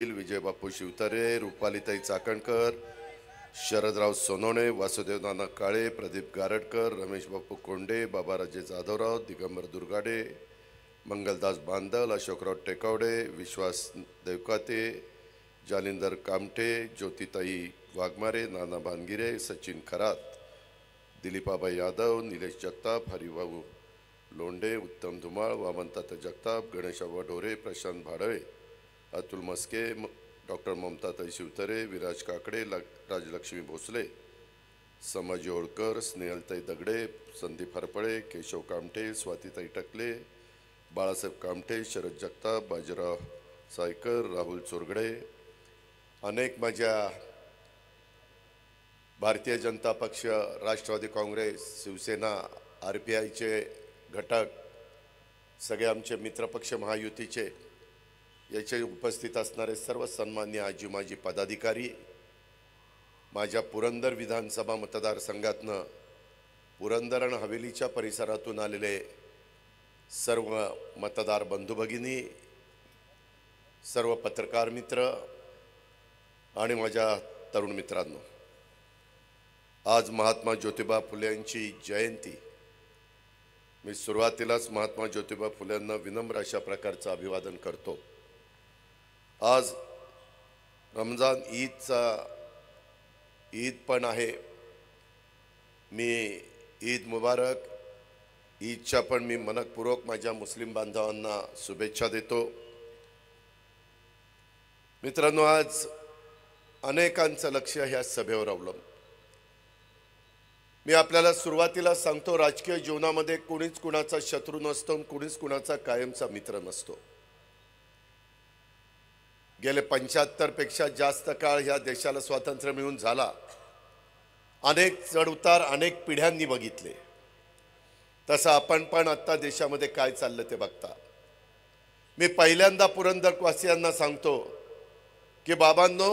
विजयबापू शिवतारे, रुपालीताई चाकणकर, शरदराव सोनवणे, वासुदेव नाना काळे, प्रदीप गारडकर, रमेश बापू Conde, बाबाराजे Jadhavrao, Digambar Durgade, Mangaldas Bandal, Ashokrao टेकावडे, विश्वास देवकाते, जालिंदर कामठे, ज्योतिताई वाघमारे, नाना भानगिरे, सचिन खरात, दिलीपाबाई यादव, निलेश जगताप, हरिभाऊ लोंढे, उत्तम धुमाळ, वामनताता जगताप, गणेशबाबा ढोरे, Prashant Bhadale, Atul Maske, doctor ममताताई Shivtare, Viraj Kakade, Rajlakshmi Bhosale, समाजी होळकर, स्नेहलताई दगडे, संदीप हरपळे, केशव कामठे, स्वातीताई टकले, बाळासाहेब कामठे, शरद जगताप, बाजीराव सायकर, राहुल चोरगडे, अनेक माझ्या भारतीय जनता पक्ष, राष्ट्रवादी काँग्रेस, शिवसेना, RPIचे घटक, सगळे आमचे मित्रपक्ष महायुतीचे, याचे उपस्थित असणारे सर्व सन्मान्य आजी माजी पदाधिकारी, माझ्या पुरंदर विधानसभा मतदारसंघातनं पुरंदर आणि हवेलीच्या परिसरातून आलेले सर्व मतदार बंधू भगिनी, सर्व पत्रकार मित्र आणि माझ्या तरुण मित्रांनो, आज महात्मा ज्योतिबा फुले यांची जयंती. मी सुरुवातीलाच महात्मा ज्योतिबा फुलेंना विनम्र अशा प्रकारचं अभिवादन करतो. आज रमजान ईद पण आहे. मी ईद मुबारक. ईदच्या पण मी मनपूर्वक माझ्या मुस्लिम बांधवांना शुभेच्छा देतो. मित्रांनो, आज अनेकांचं लक्ष ह्या सभेवर अवलंबून. मी आपल्याला सुरुवातीला सांगतो, राजकीय जीवनामध्ये कोणीच कुणाचा शत्रू नसतो, कोणीच कुणाचा कायमचा मित्र नसतो. गेले 75 पेक्षा जास्त काळ ह्या देशाला स्वातंत्र्य मिळून झाला. अनेक चढउतार अनेक पिढ्यांनी बघितले. तसं आपण पण आता देशामध्ये काय चाललं ते बघता. मी पहिल्यांदा पुरंदरवासियांना सांगतो की बाबांनो,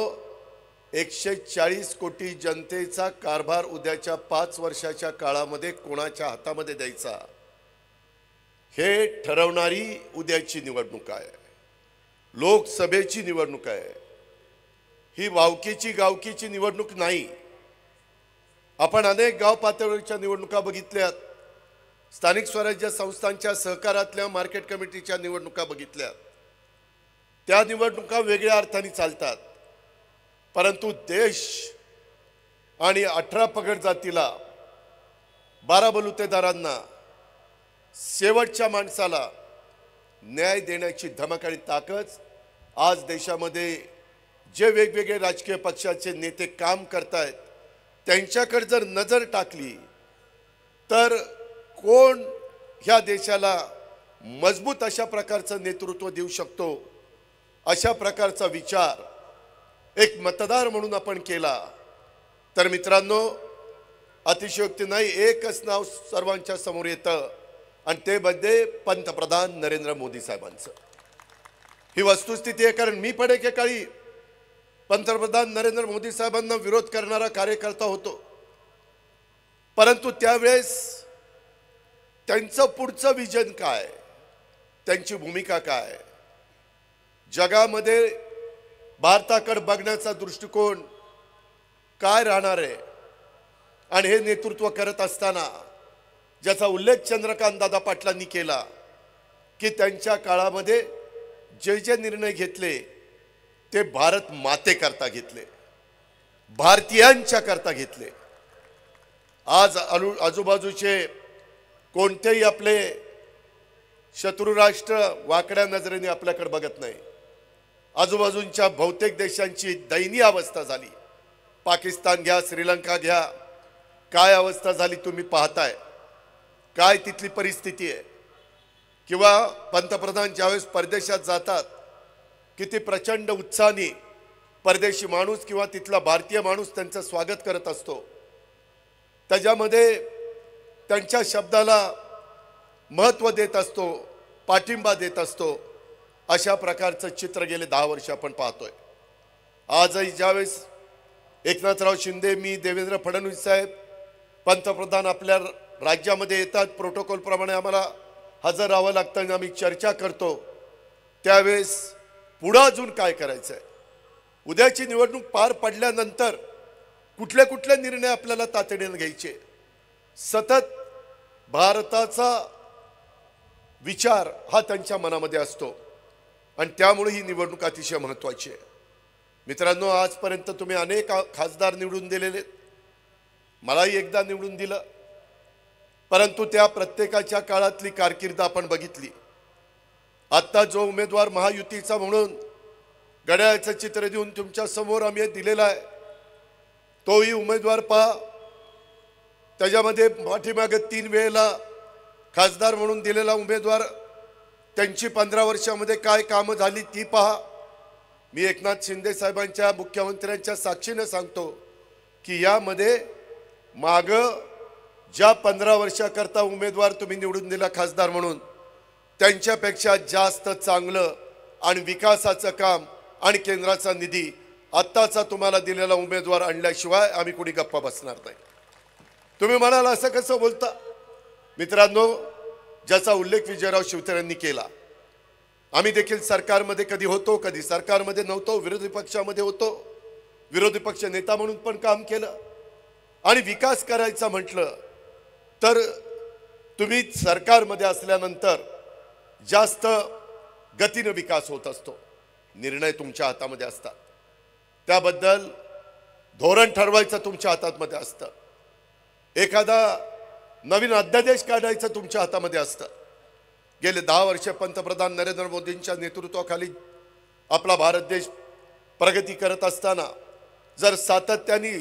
140 कोटी जनतेचा कारभार उद्याच्या 5 वर्षाच्या काळामध्ये कोणाच्या हातामध्ये द्यायचा, हे ठरवणारी उद्याची निवडणूक आहे. लोकसभेची निवडणूक आहे. ही वावकीची गावकीची निवडणूक नाही. आपण अनेक गाव पातळीवरच्या निवडणुका बघितल्यात, स्थानिक स्वराज्य संस्थांच्या सहकारातल्या मार्केट कमिटीच्या निवडणुका बघितल्यात. त्या निवडणुका वेगळ्या अर्थाने चालतात, परंतु देश आणि 18 पगड जातीला, 12 बलुतेदारांना, शेवटच्या माणसाला न्याय देण्याची धमक आणि ताकद आज देशामध्ये जे वेगवेगळे राजकीय पक्षाचे नेते काम करतायत त्यांच्याकडे जर नजर टाकली तर कोण ह्या देशाला मजबूत अशा प्रकारचं नेतृत्व देऊ शकतो, अशा प्रकारचा विचार एक मतदार म्हणून आपण केला तर मित्रांनो, अतिशयोक्ती नाही, एकच नाव सर्वांच्या समोर येतं आणि ते म्हणजे पंतप्रधान नरेंद्र मोदी साहेबांचं. ही वस्तुस्थिती आहे. कारण मी पण एकेकाळी पंतप्रधान नरेंद्र मोदी साहेबांना विरोध करणारा कार्यकर्ता होतो, परंतु त्यावेळेस त्यांचं पुढचं विजन काय, त्यांची भूमिका काय, जगामध्ये भारताकडे बघण्याचा दृष्टिकोन काय राहणार आहे, आणि हे नेतृत्व करत असताना ज्याचा उल्लेख चंद्रकांत दादा पाटलांनी केला की त्यांच्या काळामध्ये जे जे निर्णय घेतले ते भारत मातेकरता घेतले, भारतीयांच्या करता घेतले. आज आजूबाजूचे कोणतेही आपले शत्रुराष्ट्र वाकड्या नजरेने आपल्याकडे बघत नाही. आजूबाजूच्या बहुतेक देशांची दयनीय अवस्था झाली. पाकिस्तान घ्या, श्रीलंका घ्या, काय अवस्था झाली तुम्ही पाहताय. काय तिथली परिस्थिती आहे. किंवा पंतप्रधान ज्यावेळेस परदेशात जातात किती प्रचंड उत्साहाने परदेशी माणूस किंवा तिथला भारतीय माणूस त्यांचं स्वागत करत असतो. त्याच्यामध्ये त्यांच्या शब्दाला महत्त्व देत असतो, पाठिंबा देत असतो. अशा प्रकारचं चित्र गेले 10 वर्ष आपण पाहतोय. आजही ज्यावेळेस एकनाथराव शिंदे, मी, देवेंद्र फडणवीस साहेब पंतप्रधान आपल्या राज्यामध्ये येतात, प्रोटोकॉल प्रमाणे आम्हाला हजर राहावं लागतं, आम्ही चर्चा करतो, त्यावेळेस पुढे अजून काय करायचं आहे, उद्याची निवडणूक पार पडल्यानंतर कुठले कुठले निर्णय आपल्याला तातडीने घ्यायचे, सतत भारताचा विचार हा त्यांच्या मनामध्ये असतो आणि त्यामुळे ही निवडणूक अतिशय महत्त्वाची आहे। मित्रांनो, आजपर्यंत तुम्ही अनेक खासदार निवडून दिलेले, मलाही एकदा निवडून दिलं, परंतु त्या प्रत्येकाच्या काळातली कारकीर्द आपण बघितली। आता जो उमेदवार महायुतीचा म्हणून घड्याळाचं चित्र देऊन तुमच्या समोर आम्ही दिलेला आहे, तोही उमेदवार पहा, त्याच्यामध्ये पाठीमागे 3 वेळेला खासदार म्हणून दिलेला उमेदवार, त्यांची 15 वर्षामध्ये काय कामं झाली ती पहा। मी एकनाथ शिंदे साहेबांच्या, मुख्यमंत्र्यांच्या साक्षीने सांगतो की यामध्ये माग ज्या 15 वर्षाकरता उमेदवार तुम्ही निवडून दिला खासदार म्हणून, त्यांच्यापेक्षा जास्त चांगलं आणि विकासाचं काम आणि केंद्राचा निधी आत्ताचा तुम्हाला दिलेला उमेदवार आणल्याशिवाय आम्ही कोणी गप्पा बसणार नाही। तुम्ही म्हणाल असं कसं बोलता? मित्रांनो, ज्याचा उल्लेख विजयराव शिवतारेंनी केला, आम्ही देखील सरकारमध्ये कधी होतो, कधी सरकारमध्ये नव्हतो, विरोधी पक्षामध्ये होतो, विरोधी पक्ष नेता म्हणून पण काम केलं आणि विकास करायचा म्हटलं तर तुम्ही सरकारमध्ये असल्यानंतर जास्त गतीने विकास होत असतो, निर्णय तुमच्या हातामध्ये असतात, त्याबद्दल धोरण ठरवायचं तुमच्या हातामध्ये असतं, एखादा नवीन अध्यादेश काढायचं तुमच्या हातामध्ये असतं। गेले 10 वर्ष पंतप्रधान नरेंद्र मोदींच्या नेतृत्वाखाली आपला भारत देश प्रगती करत असताना जर सातत्याने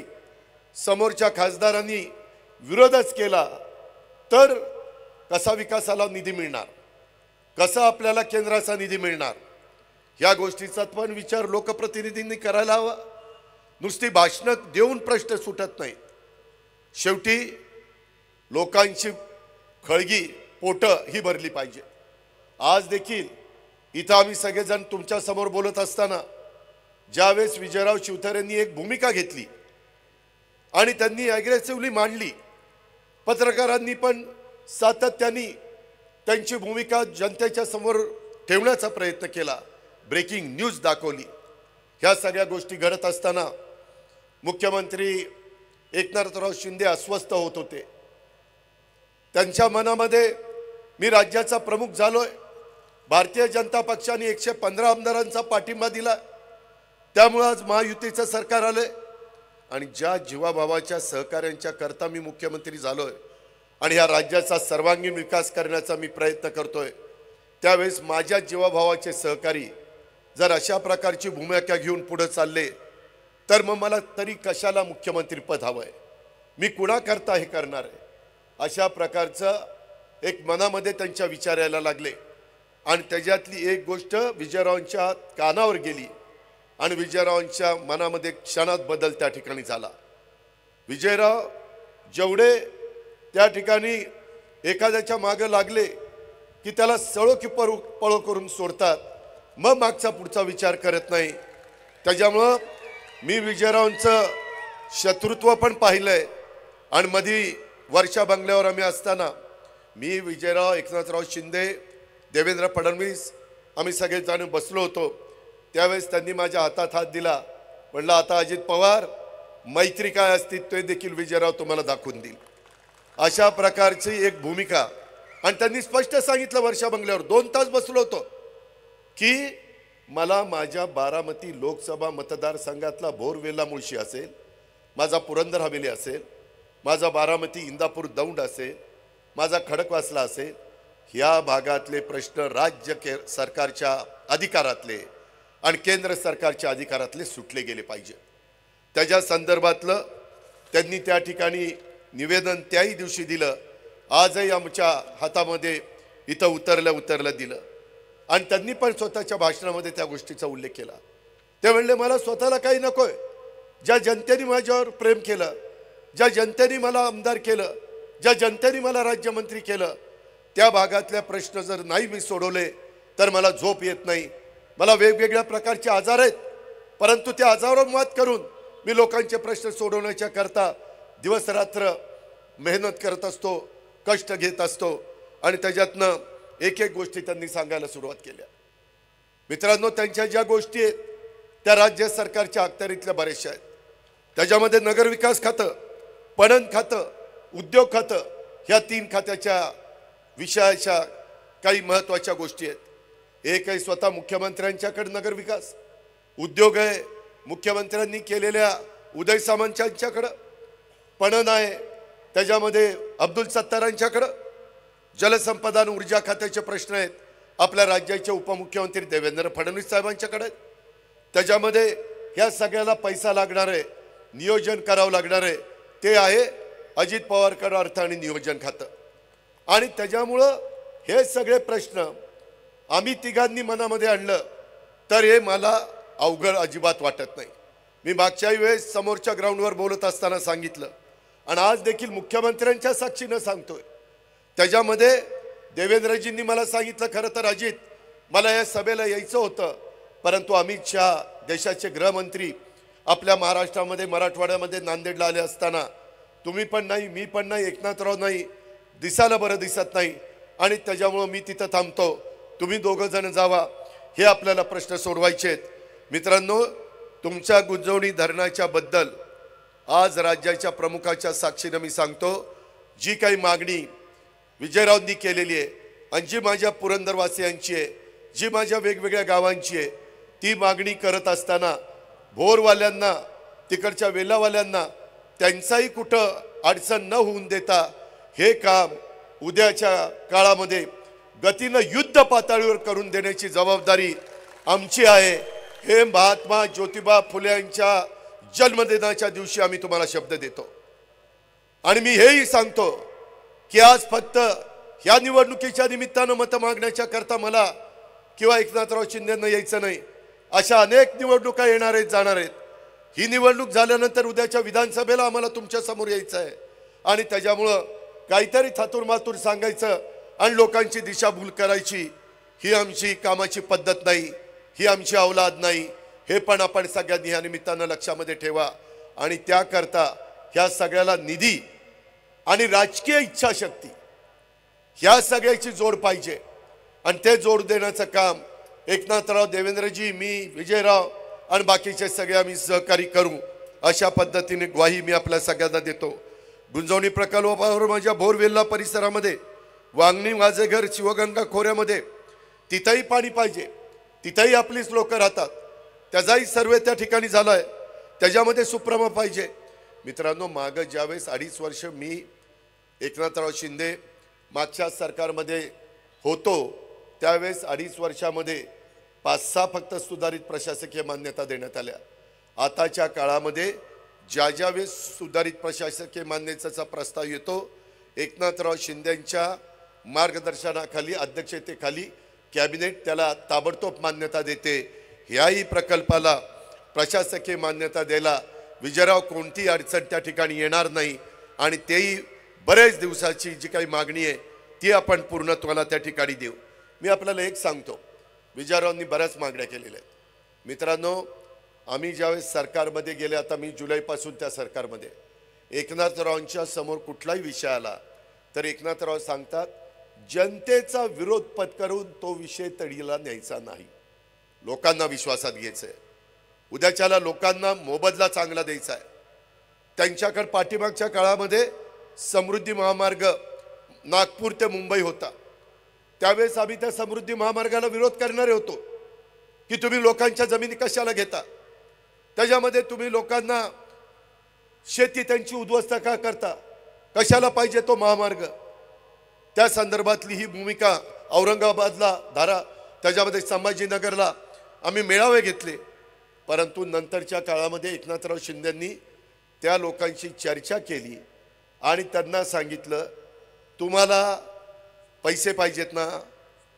समोरच्या खासदारांनी विरोधच केला तर कसा विकासाला निधी मिळणार, कसा आपल्याला केंद्राचा निधी मिळणार, या गोष्टीचा पण विचार लोकप्रतिनिधींनी करायला हवा। नुसती भाषणं देऊन प्रश्न सुटत नाहीत, शेवटी लोकांची खळगी पोट ही भरली पाहिजे। आज देखील इथं आम्ही सगळेजण तुमच्या समोर बोलत असताना ज्यावेळेस विजयराव शिवतारेंनी एक भूमिका घेतली आणि त्यांनी ॲग्रेसिव्हली मांडली, पत्रकारांनी पण सातत्याने त्यांची भूमिका जनतेच्या समोर ठेवण्याचा प्रयत्न केला, ब्रेकिंग न्यूज दाखवली। ह्या सगळ्या गोष्टी घडत असताना मुख्यमंत्री एकनाथराव शिंदे अस्वस्थ होत होते। त्यांच्या मनामध्ये मी राज्याचा प्रमुख झालोय, भारतीय जनता पक्षाने 115 आमदारांचा पाठिंबा दिला, त्यामुळे आज महायुतीचं सरकार आलंय आणि ज्या जीवाभावाच्या सहकार्यांच्या करता मी मुख्यमंत्री झालोय आणि ह्या राज्याचा सर्वांगीण विकास करण्याचा मी प्रयत्न करतोय, त्यावेळेस माझ्या जीवाभावाचे सहकारी जर अशा प्रकारची भूमिका घेऊन पुढे चालले तर मग मला तरी कशाला मुख्यमंत्री पद हवंय, मी कुणाकरता हे करणार आहे, अशा प्रकारचं एक मनामध्ये त्यांच्या विचार यायला लागले। आणि त्याच्यातली एक गोष्ट विजयरावांच्या कानावर गेली आणि विजयरावांच्या मनामध्ये क्षणात बदल त्या ठिकाणी झाला। विजयराव जेवढे त्या ठिकाणी एखाद्याच्या मागे लागले की त्याला सळो की पळो करून सोडतात, मग मागचा पुढचा विचार करत नाही। त्याच्यामुळं मी विजयरावांचं शत्रुत्व पण पाहिलंय आणि मधी वर्षा बंगल्यावर आम्ही असताना मी, विजयराव, एकनाथराव शिंदे, देवेंद्र फडणवीस आम्ही सगळेजण बसलो होतो, त्यावेळेस त्यांनी माझ्या हातात हात दिला, म्हणलं आता अजित पवार मैत्री काय असते ते देखील विजयराव तुम्हाला दाखवून देईल, अशा प्रकारची एक भूमिका। आणि त्यांनी स्पष्ट सांगितलं वर्षा बंगल्यावर 2 तास बसलो होतो की मला माझ्या बारामती लोकसभा मतदारसंघातला भोरवेला मुळशी असेल, माझा पुरंदर हवेली असेल, माझा बारामती इंदापूर दौंड असेल, माझा खडकवासला असेल, ह्या भागातले प्रश्न राज्य सरकारच्या अधिकारातले आणि केंद्र सरकारच्या अधिकारातले सुटले गेले पाहिजे, त्याच्या संदर्भातलं त्यांनी त्या ठिकाणी निवेदन त्याही दिवशी दिलं, आजही आमच्या हातामध्ये इथं उतरलं दिलं। आणि त्यांनी पण स्वतःच्या भाषणामध्ये त्या गोष्टीचा उल्लेख केला। ते म्हणले मला स्वतःला काही नकोय, ज्या जनतेने माझ्यावर प्रेम केलं, ज्या जनतेने मला आमदार केलं, ज्या जनतेने मला राज्यमंत्री केलं, त्या भागातले प्रश्न जर नाही मी सोडवले तर मला झोप येत नाही। मला वेगवेगळ्या प्रकारचे आजार आहेत, परंतु त्या आजारावर मात करून मी लोकांचे प्रश्न सोडवण्याच्या करता दिवस रात्र मेहनत करत असतो, कष्ट घेत असतो आणि त्याच्यातनं एक एक गोष्टी त्यांनी सांगायला सुरुवात केल्या। मित्रांनो, त्यांच्या ज्या गोष्टी आहेत त्या राज्य सरकारच्या अखत्यारीतल्या बरेचशा आहेत. त्याच्यामध्ये नगरविकास खातं, पणन खातं, उद्योग खातं, ह्या 3 खात्याच्या विषयाच्या काही महत्त्वाच्या गोष्टी आहेत. एक आहे स्वतः मुख्यमंत्र्यांच्याकडे नगरविकास, उद्योग आहे मुख्यमंत्र्यांनी केलेल्या उदय सामंतांच्याकडं, पणन आहे त्याच्यामध्ये अब्दुल सत्तारांच्याकडं, जलसंपदा आणि ऊर्जा खात्याचे प्रश्न आहेत आपल्या राज्याचे उपमुख्यमंत्री देवेंद्र फडणवीस साहेबांच्याकडे. त्याच्यामध्ये ह्या सगळ्याला पैसा लागणार आहे, नियोजन करावं लागणार आहे, ते आहे अजित पवारकडं अर्थ आणि नियोजन खातं. आणि त्याच्यामुळं हे सगळे प्रश्न आम्ही तिघांनी मनामध्ये आणलं तर हे मला अवघड अजिबात वाटत नाही. मी मागच्याही वेळेस समोरच्या ग्राउंडवर बोलत असताना सांगितलं आणि आज देखील मुख्यमंत्र्यांच्या साक्षीनं सांगतोय. त्याच्यामध्ये देवेंद्रजींनी मला सांगितलं, खरं तर अजित मला या सभेला यायचं होतं, परंतु अमित शहा देशाचे गृहमंत्री आपल्या महाराष्ट्रामध्ये मराठवाड्यामध्ये नांदेडला आले असताना तुम्ही पण नाही, मी पण नाही, एकनाथराव नाही, दिसायला बरं दिसत नाही आणि त्याच्यामुळं मी तिथं थांबतो, तुम्ही दोघं जण जावा, हे आपल्याला प्रश्न सोडवायचे आहेत. मित्रांनो, तुमच्या गुंजवणी धरणाच्या बद्दल आज राज्याच्या प्रमुखाच्या साक्षीनं मी सांगतो, जी काही मागणी विजयरावांनी केलेली आहे आणि जी माझ्या पुरंदरवासियांची आहे, जी माझ्या वेगवेगळ्या गावांची आहे, ती मागणी करत असताना भोरवाल्यांना, तिकडच्या वेलावाल्यांना त्यांचाही कुठं अडचण न होऊन देता हे काम उद्याच्या काळामध्ये गतीनं युद्ध पातळीवर करून देण्याची जबाबदारी आमची आहे. हे महात्मा ज्योतिबा फुले यांच्या जन्मदिनाच्या दिवशी आम्ही तुम्हाला शब्द देतो. आणि मी हेही सांगतो की आज फक्त ह्या निवडणुकीच्या निमित्तानं मतं मागण्याच्या करता मला किंवा एकनाथराव शिंदेंना यायचं नाही. अशा अनेक निवडणुका येणार आहेत, जाणार आहेत. ही निवडणूक झाल्यानंतर उद्याच्या विधानसभेला आम्हाला तुमच्या समोर यायचं आहे आणि त्याच्यामुळं काहीतरी थातूरमातूर सांगायचं आणि लोकांची दिशाभूल करायची, ही आमची कामाची पद्धत नाही, ही आमची अवलाद नाही. हे पण आपण सगळ्यांनी ह्या निमित्तानं लक्षामध्ये ठेवा. आणि त्याकरता ह्या सगळ्याला निधी आणि राजकीय इच्छाशक्ती ह्या सगळ्याची जोड पाहिजे आणि ते जोड देण्याचं काम एकनाथराव, देवेंद्रजी, मी, विजयराव आणि बाकीचे सगळे आम्ही सहकारी करू, अशा पद्धतीने ग्वाही मी आपल्या सगळ्यांना देतो. गुंजवणी प्रकल्पावर माझ्या भोरवेल्ला परिसरामध्ये, वांगणी, वाजेघर, शिवगंगा खोऱ्यामध्ये तिथंही पाणी पाहिजे, तिथंही आपलीच लोक राहतात, त्याचाही सर्वे त्या ठिकाणी झाला आहे, त्याच्यामध्ये सुप्रमा पाहिजे. मित्रांनो, मागं ज्यावेळेस 2.5 वर्ष मी एकनाथराव शिंदे मागच्या सरकारमध्ये होतो, त्यावेळेस 2.5 वर्षामध्ये 5-6 फक्त सुधारित प्रशासकीय मान्यता देण्यात आल्या. आताच्या काळामध्ये ज्या वेळेस सुधारित प्रशासकीय मान्यतेचा प्रस्ताव येतो, एकनाथराव शिंदेंच्या मार्गदर्शनाखाली, अध्यक्षतेखाली कॅबिनेट त्याला ताबडतोब मान्यता देते. ह्याही प्रकल्पाला प्रशासकीय मान्यता द्यायला विजयराव कोणती अडचण त्या ठिकाणी येणार नाही आणि तेही बरेच दिवसाची जी काही मागणी आहे ती आपण पूर्णत्वाला त्या ठिकाणी देऊ. मी आपल्याला एक सांगतो, विजयरावांनी बऱ्याच मागण्या केलेल्या आहेत. मित्रांनो, आम्ही ज्यावेळेस सरकारमध्ये गेले, आता मी जुलैपासून त्या सरकारमध्ये, एकनाथरावांच्या समोर कुठलाही विषय आला तर एकनाथराव सांगतात, जनतेचा विरोध पत्करून तो विषय तडीला न्यायचा नाही, लोकांना विश्वासात घ्यायचं आहे, उद्याच्याला लोकांना मोबदला चांगला द्यायचा आहे. त्यांच्याकडे पाठीमागच्या काळामध्ये समृद्धी महामार्ग नागपूर ते मुंबई होता, त्यावेळेस आम्ही त्या समृद्धी महामार्गाला विरोध करणारे होतो की तुम्ही लोकांच्या जमिनी कशाला घेता, त्याच्यामध्ये तुम्ही लोकांना शेती त्यांची उद्ध्वस्त का करता, कशाला पाहिजे तो महामार्ग. त्या संदर्भातली ही भूमिका औरंगाबादला धारा, त्याच्यामध्ये संभाजीनगरला आम्ही मेळावे घेतले. परंतु नंतरच्या काळामध्ये एकनाथराव शिंदेंनी त्या लोकांशी चर्चा केली आणि त्यांना सांगितलं, तुम्हाला पैसे पाहिजेत ना,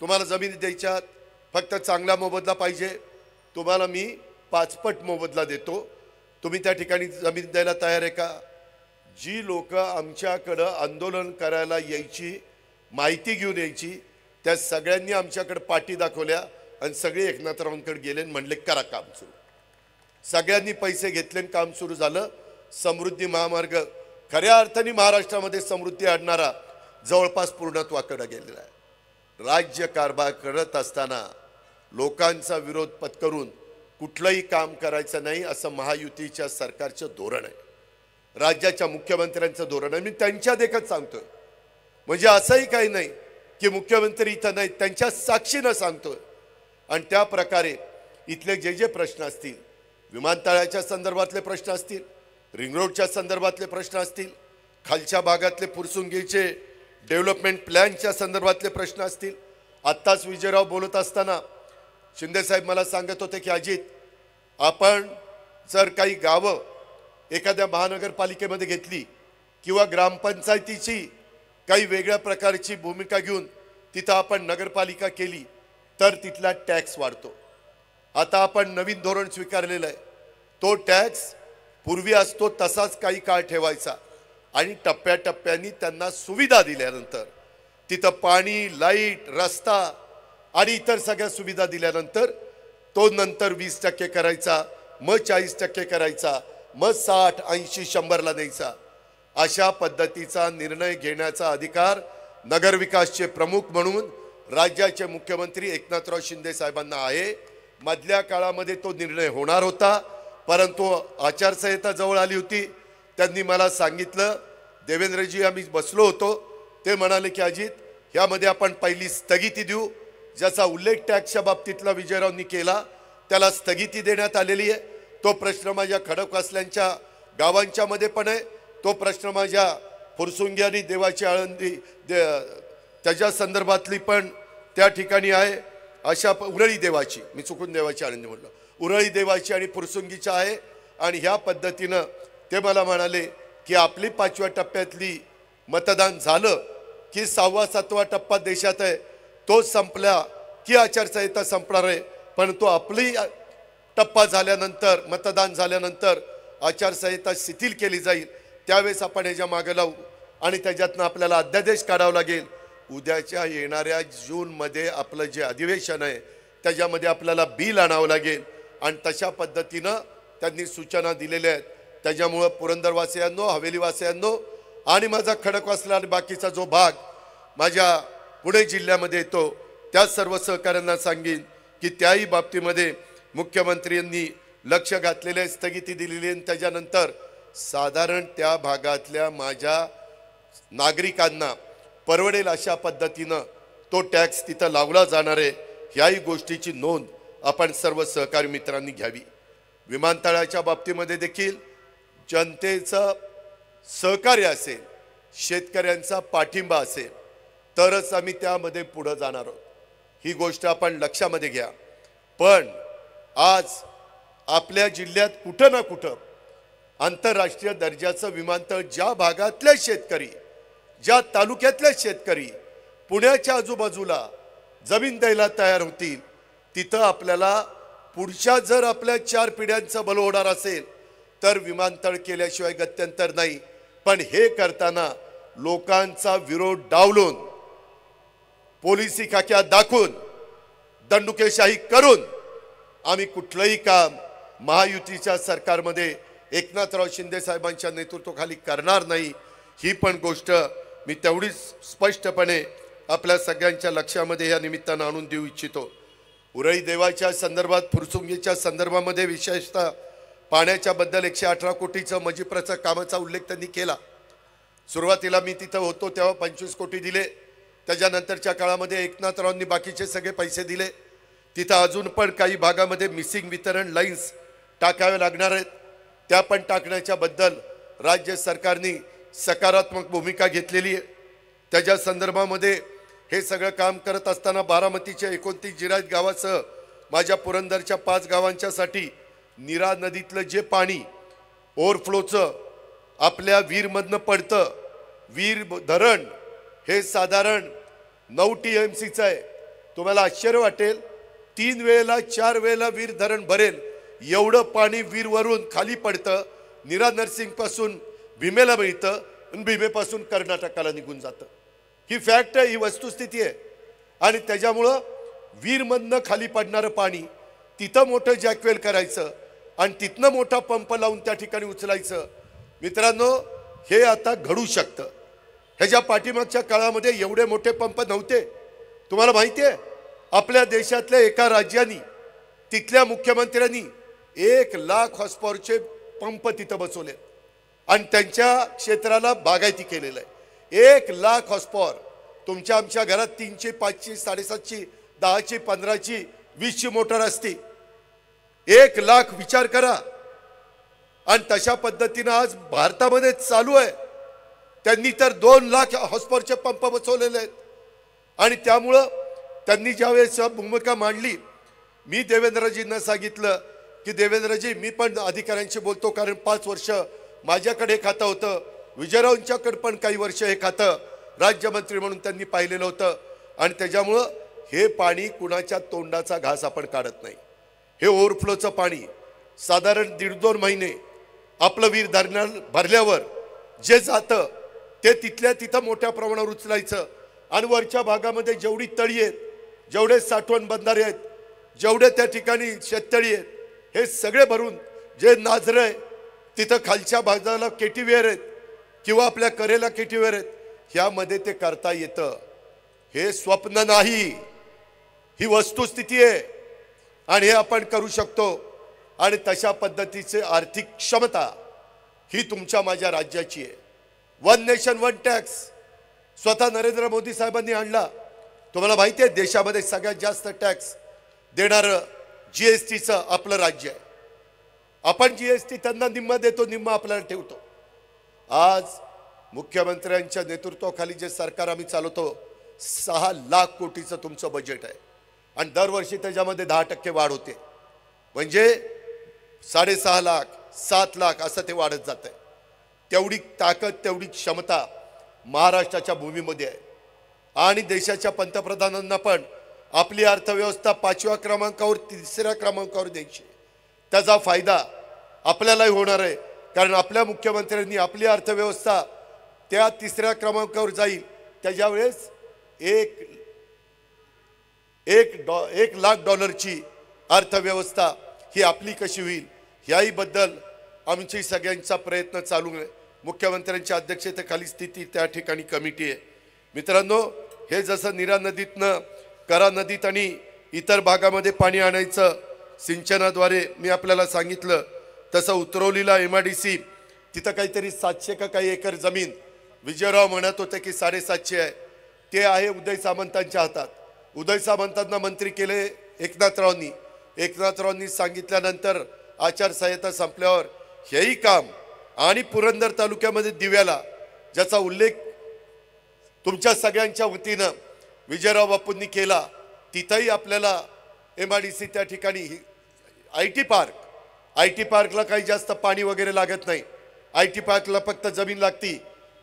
तुम्हाला जमिनी द्यायच्यात, फक्त चांगला मोबदला पाहिजे, तुम्हाला मी 5 पट मोबदला देतो, तुम्ही त्या ठिकाणी जमीन द्यायला तयार आहे का. जी लोक आमच्याकडं आंदोलन करायला यायची, माहिती घेऊन यायची, त्या सगळ्यांनी आमच्याकडे पाठी दाखवल्या आणि सगळे एकनाथरावांकडे गेले आणि म्हणले करा काम सुरू. सगळ्यांनी पैसे घेतले आणि काम सुरू झालं. समृद्धी महामार्ग खऱ्या अर्थाने महाराष्ट्रामध्ये समृद्धी आणणारा जवळपास पूर्णत्वाकडे गेलेला आहे. राज्य कारभार करत असताना लोकांचा विरोध पत्करून कुठलंही काम करायचं नाही असं महायुतीच्या सरकारचं धोरण आहे, राज्याच्या मुख्यमंत्र्यांचं धोरण आहे. मी त्यांच्या देखत सांगतोय, म्हणजे असंही काही नाही की मुख्यमंत्री इथं नाही, त्यांच्या साक्षीनं सांगतोय. आणि त्या प्रकारे इथले जे जे प्रश्न असतील, विमानतळाच्या संदर्भातले प्रश्न असतील, रिंग रोडच्या संदर्भातले प्रश्न असतील, खालच्या भागातले फुरसुंगीचे डेव्हलपमेंट प्लॅनच्या संदर्भातले प्रश्न असतील. आत्ताच विजयराव बोलत असताना शिंदेसाहेब मला सांगत होते की अजित, आपण जर काही गावं एखाद्या महानगरपालिकेमध्ये घेतली किंवा ग्रामपंचायतीची काही वेगळ्या प्रकारची भूमिका घेऊन तिथं आपण नगरपालिका केली तर तिथला टॅक्स वाढतो. आता आपण नवीन धोरण स्वीकारलेलं आहे. तो टॅक्स पूर्वी असतो तसाच काही काळ ठेवायचा आणि टप्प्याटप्प्यांनी त्यांना सुविधा दिल्यानंतर, तिथं पाणी, लाईट, रस्ता आणि इतर सगळ्या सुविधा दिल्यानंतर तो नंतर 20% करायचा, मग 40% करायचा, मग 60, 80, 100ला द्यायचा. अशा पद्धतीचा निर्णय घेण्याचा अधिकार नगरविकासचे प्रमुख म्हणून राज्याचे मुख्यमंत्री एकनाथराव शिंदे साहेबांना आहे. मधल्या काळामध्ये तो निर्णय होणार होता, परंतु आचारसंहिता जवळ आली होती. त्यांनी मला सांगितलं, देवेंद्रजी आम्ही बसलो होतो, ते म्हणाले की अजित, ह्यामध्ये आपण पहिली स्थगिती देऊ. ज्याचा उल्लेख टॅक्सच्या बाबतीतला विजयरावांनी केला त्याला स्थगिती देण्यात आलेली आहे. तो प्रश्न माझ्या खडकवासल्यांच्या गावांच्या मध्ये पण आहे, तो प्रश्न माझ्या फुरसुंगी आणि देवाची आळंदी त्याच्या संदर्भातली पण त्या ठिकाणी आहे. अशा उरळी देवाची, मी चुकून देवाची आळंदी म्हटलं, उरळी देवाची आणि फुरसुंगीच्या आहे. आणि ह्या पद्धतीनं ते मला म्हणाले की आपली 5व्या टप्प्यातली मतदान झालं की 6वा 7वा टप्पा देशात आहे, तो संपला की आचारसंहिता संपणार आहे. पण तो आपली टप्पा झाल्यानंतर, मतदान झाल्यानंतर आचारसंहिता शिथिल केली जाईल, त्यावेळेस आपण ह्याच्या मागे लावू आणि त्याच्यातनं आपल्याला अध्यादेश काढावा लागेल. उद्याच्या येणाऱ्या जूनमध्ये आपलं जे अधिवेशन आहे त्याच्यामध्ये आपल्याला बिल आणावं लागेल आणि तशा पद्धतीनं त्यांनी सूचना दिलेल्या आहेत. त्याच्यामुळं पुरंदरवासियांनो, हवेलीवासियांनो आणि माझा खडकवासला आणि बाकीचा जो भाग माझ्या पुणे जिल्ह्यामध्ये येतो त्या सर्व सहकाऱ्यांना सांगेन की त्याही बाबतीमध्ये मुख्यमंत्र्यांनी लक्ष घातलेले, स्थगिती दिलेली आणि त्याच्यानंतर साधारण त्या भागातल्या माझ्या नागरिकांना परवडेल अशा पद्धतीनं तो टॅक्स तिथं लावला जाणार आहे. ह्याही गोष्टीची नोंद आपण सर्व सहकारी मित्रांनी घ्यावी. विमानतळाच्या बाबतीमध्ये देखील जनतेचं सहकार्य असेल, शेतकऱ्यांचा पाठिंबा असेल तरच आम्ही त्यामध्ये पुढे जाणार आहोत. ही गोष्ट आपण लक्षामध्ये घ्या. पण आज आपल्या जिल्ह्यात कुठं ना कुठं आंतरराष्ट्रीय दर्जाचं विमानतळ ज्या भागातले शेतकरी, ज्या तालुक्यातले शेतकरी पुण्याच्या आजूबाजूला जमीन द्यायला तयार होतील, तिथं आपल्याला पुढच्या जर आपल्या 4 पिढ्यांचं भलं होणार असेल तर विमानतळ केल्याशिवाय गत्यंतर नाही. पण हे करताना लोकांचा विरोध डावलून, पोलिसी खाक्या दाखवून, दंडुकेशाही करून आम्ही कुठलंही काम महायुतीच्या सरकारमध्ये एकनाथराव शिंदे साहेबांच्या नेतृत्वाखाली करणार नाही. ही पण गोष्ट मी तेवढीच स्पष्टपणे आपल्या सगळ्यांच्या लक्षामध्ये या निमित्तानं आणून देऊ इच्छितो. उरळी देवाच्या संदर्भात, फुरसुंगीच्या संदर्भामध्ये विशेषतः पाण्याच्या बद्दल 118 कोटीचं मजिप्राचा कामाचा उल्लेख त्यांनी केला. सुरुवातीला मी तिथं होतो तेव्हा 25 कोटी दिले. त्याच्यानंतरच्या काळामध्ये एकनाथरावांनी बाकीचे सगळे पैसे दिले. तिथं अजून पण काही भागामध्ये मिसिंग वितरण लाईन्स टाकावे लागणार आहेत, त्या पण टाकण्याच्या बद्दल राज्य सरकारने सकारात्मक भूमिका घेतलेली आहे. त्याच्या संदर्भामध्ये हे सगळं काम करत असताना बारामतीच्या 29 जिरायत गावासह माझ्या पुरंदरच्या 5 गावांच्यासाठी नीरा नदीतलं जे पाणी ओव्हरफ्लोचं आपल्या वीरमधनं पडतं, वीर धरण हे साधारण 9 TMCचं आहे. तुम्हाला आश्चर्य वाटेल, 3 वेळेला 4 वेळेला वीर धरण भरेल एवढं पाणी वीरवरून खाली पडतं. नीरा नरसिंगपासून भीमेला मिळतं आणि भीमेपासून कर्नाटकाला निघून जातं. ही फॅक्ट आहे, ही वस्तुस्थिती आहे. आणि त्याच्यामुळं वीरमधनं खाली पडणारं पाणी तिथं मोठं जॅकवेल करायचं आणि तिथनं मोठा पंप लावून त्या ठिकाणी उचलायचं. मित्रांनो, हे आता घडू शकतं. ह्याच्या पाठीमागच्या काळामध्ये एवढे मोठे पंप नव्हते. तुम्हाला माहिती आहे, आपल्या देशातल्या एका राज्याने तिथल्या मुख्यमंत्र्यांनी 1,00,000 हॉर्सपॉवरचे पंप तिथं बसवले आणि त्यांच्या क्षेत्राला बागायती केलेलं आहे। 1,00,000 हॉर्सपॉवर तुमच्या आमच्या घरात 300, 500, 750, 10, 15, 20 मोटर असते। 1,00,000 विचार करा। आणि तशा पद्धतीने आज भारतामध्ये चालू आहे। त्यांनी तर 2,00,000 हॉर्सपॉवरचे पंप बसवलेले आहेत आणि त्यामुळं त्यांनी ज्यावेळेस भूमिका मांडली, मी देवेंद्रजींना सांगितलं की देवेंद्रजी मी पण अधिकाऱ्यांशी बोलतो, कारण 5 वर्ष माझ्याकडे खातं होतं, विजयरावांच्याकडे पण काही वर्ष हे खातं राज्यमंत्री म्हणून त्यांनी पाहिलेलं होतं आणि त्याच्यामुळं हे पाणी कुणाच्या तोंडाचा घास आपण काढत नाही। हे ओव्हरफ्लोचं पाणी साधारण 1.5-2 महिने आपलं वीर धरणात भरल्यावर जे जातं ते तिथल्या तिथं मोठ्या प्रमाणावर उचलायचं आणि वरच्या भागामध्ये जेवढी तळी आहेत, जेवढे साठवण बंधारे आहेत, जेवढे त्या ठिकाणी शेततळी आहेत, हे सगळे भरून जे नाझरं आहे तिथं खालच्या बाजूला केटीवेअर आहेत किंवा आपल्या करेला केटीवेअर आहेत, ह्यामध्ये ते करता येतं। हे स्वप्न नाही, ही वस्तुस्थिती आहे आणि हे आपण करू शकतो। आणि तशा पद्धतीचे आर्थिक क्षमता ही तुमच्या माझ्या राज्याची आहे। 1 नेशन 1 टॅक्स स्वतः नरेंद्र मोदी साहेबांनी आणला। तुम्हाला माहिती आहे देशामध्ये सगळ्यात जास्त टॅक्स देणारं जीएसटीचं आपलं राज्य आहे। आपण जीएसटी त्यांना निम्मा देतो, निम्मा आपल्याला ठेवतो। आज मुख्यमंत्र्यांच्या नेतृत्वाखाली जे सरकार आम्ही चालवतो 6,00,000 कोटीचं तुमचं बजेट आहे आणि दरवर्षी त्याच्यामध्ये 10% वाढ होते, म्हणजे 6.5 लाख 7 लाख असं ते वाढत जात आहे। तेवढी ताकद तेवढी क्षमता महाराष्ट्राच्या भूमीमध्ये आहे आणि देशाच्या पंतप्रधानांना पण आपली अर्थव्यवस्था 5व्या क्रमांकावर 3ऱ्या क्रमांकावर द्यायची। त्याचा फायदा आपल्यालाही होणार आहे, कारण आपल्या मुख्यमंत्र्यांनी आपली अर्थव्यवस्था त्या 3ऱ्या क्रमांकावर जाईल त्याच्या वेळेस $1,00,000 अर्थव्यवस्था ही आपली कशी होईल याही बद्दल आमची सगळ्यांचा प्रयत्न चालू आहे। मुख्यमंत्र्यांच्या अध्यक्षतेखाली स्थिती त्या ठिकाणी कमिटी आहे। मित्रांनो, हे जसं नीरा नदीतनं करा नदीत आणि इतर भागामध्ये पाणी आणायचं सिंचनाद्वारे मी आपल्याला सांगितलं, तसं उतरवलीला MIDC तिथं काहीतरी 700 का काही एकर जमीन विजयराव म्हणत होते की 750 आहे, ते आहे उदय सामंतांच्या हातात। उदय सामंतांना मंत्री केले एकनाथरावांनी सांगितल्यानंतर आचारसंहिता संपल्यावर हेही काम आणि पुरंदर तालुक्यामध्ये दिव्याला ज्याचा उल्लेख तुमच्या सगळ्यांच्या वतीनं विजयराव बापूंनी केला, तिथंही आपल्याला MIDC त्या ठिकाणी IT पार्कला काही जास्त पाणी वगैरे लागत नाही। IT पार्कला फक्त जमीन लागती,